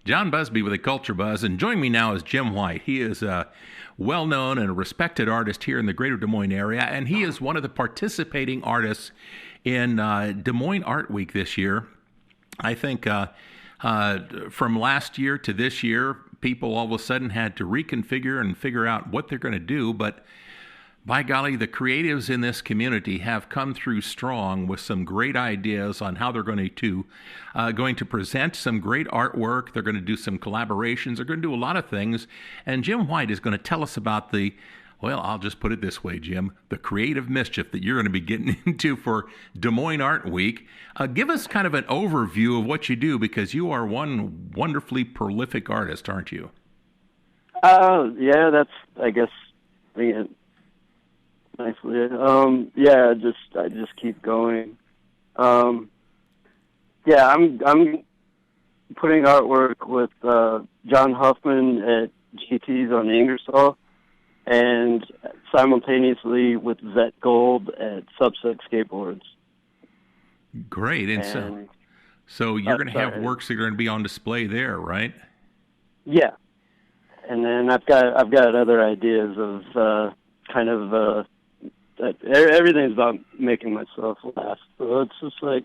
John Busbee with a Culture Buzz, and joining me now is Jim White. He is a well-known and a respected artist here in the greater Des Moines area, and he is one of the participating artists in Des Moines Art Week this year. I think from last year to this year, people all of a sudden had to reconfigure and figure out what they're going to do, but by golly, the creatives in this community have come through strong with some great ideas on how they're going to present some great artwork. They're going to do some collaborations. They're going to do a lot of things. And Jim White is going to tell us about I'll just put it this way, Jim, the creative mischief that you're going to be getting into for Des Moines Art Week. Give us kind of an overview of what you do, because you are one wonderfully prolific artist, aren't you? Yeah, that's, I guess, nicely. I just keep going. I'm putting artwork with John Huffman at GT's on Ingersoll, and simultaneously with Vet Gold at Subset Skateboards. Great, and so you're going to have works that are going to be on display there, right? Yeah, and then I've got other ideas of everything's about making myself laugh. So it's just like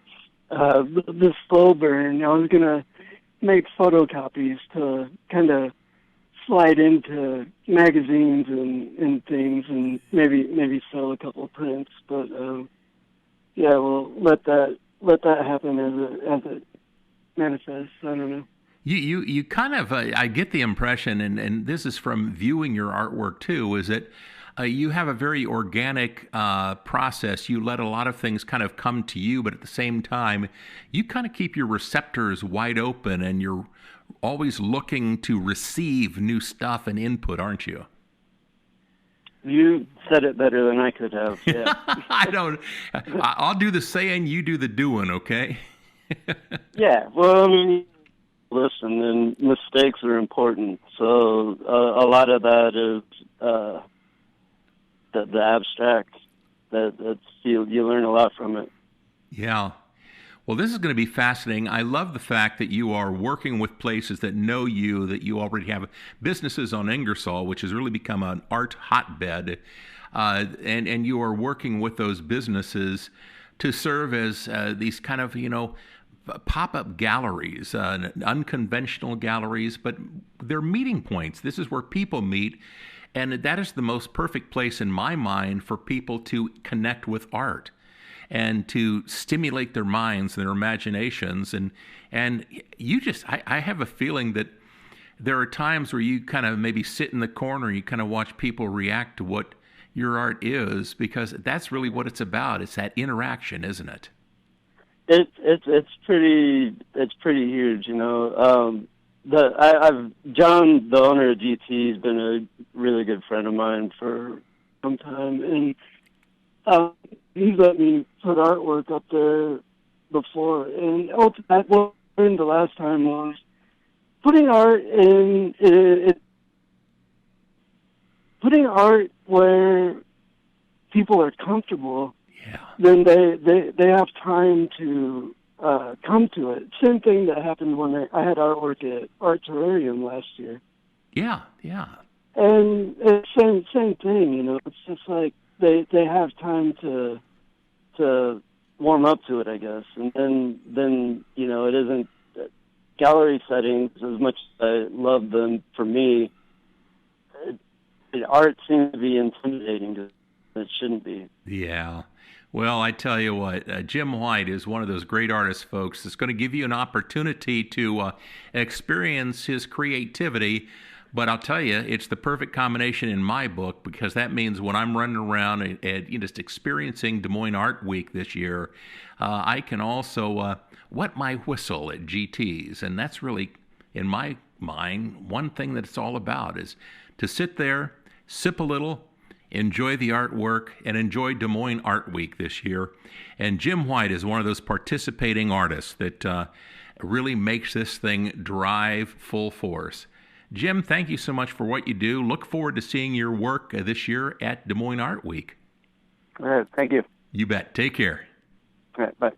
this slow burn. I was gonna make photocopies to kind of slide into magazines and things, and maybe sell a couple of prints. But we'll let that happen as it manifests. I don't know. You kind of I get the impression, and this is from viewing your artwork too, is that you have a very organic process. You let a lot of things kind of come to you, but at the same time, you kind of keep your receptors wide open, and you're always looking to receive new stuff and input, aren't you? You said it better than I could have. Yeah. I'll do the saying, you do the doing, okay? Yeah. Well, listen, and mistakes are important. So a lot of that is the abstract. That's you learn a lot from it. Yeah. Well, this is going to be fascinating. I love the fact that you are working with places that know you, that you already have businesses on Ingersoll, which has really become an art hotbed, and you are working with those businesses to serve as these kind of, pop-up galleries, unconventional galleries, but they're meeting points. This is where people meet, and that is the most perfect place in my mind for people to connect with art and to stimulate their minds and their imaginations. And you just, I have a feeling that there are times where you kind of maybe sit in the corner, you kind of watch people react to what your art is, because that's really what it's about. It's that interaction, isn't it? It's pretty huge, John, the owner of GT, has been a really good friend of mine for some time, and he's let me put artwork up there before. And what I learned the last time was putting art putting art where people are comfortable. Yeah. Then they have time to come to it. Same thing that happened when I had artwork at Art Terrarium last year. Yeah. And it's same thing, It's just like they have time to warm up to it, I guess. And then it isn't gallery settings, as much as I love them. For me, art seems to be intimidating. It shouldn't be. Yeah. Well, I tell you what, Jim White is one of those great artists, folks, that's going to give you an opportunity to experience his creativity. But I'll tell you, it's the perfect combination in my book, because that means when I'm running around and just experiencing Des Moines Art Week this year, I can also wet my whistle at GT's. And that's really, in my mind, one thing that it's all about, is to sit there, sip a little, enjoy the artwork, and enjoy Des Moines Art Week this year. And Jim White is one of those participating artists that really makes this thing drive full force. Jim, thank you so much for what you do. Look forward to seeing your work this year at Des Moines Art Week. All right, thank you. You bet. Take care. All right, bye.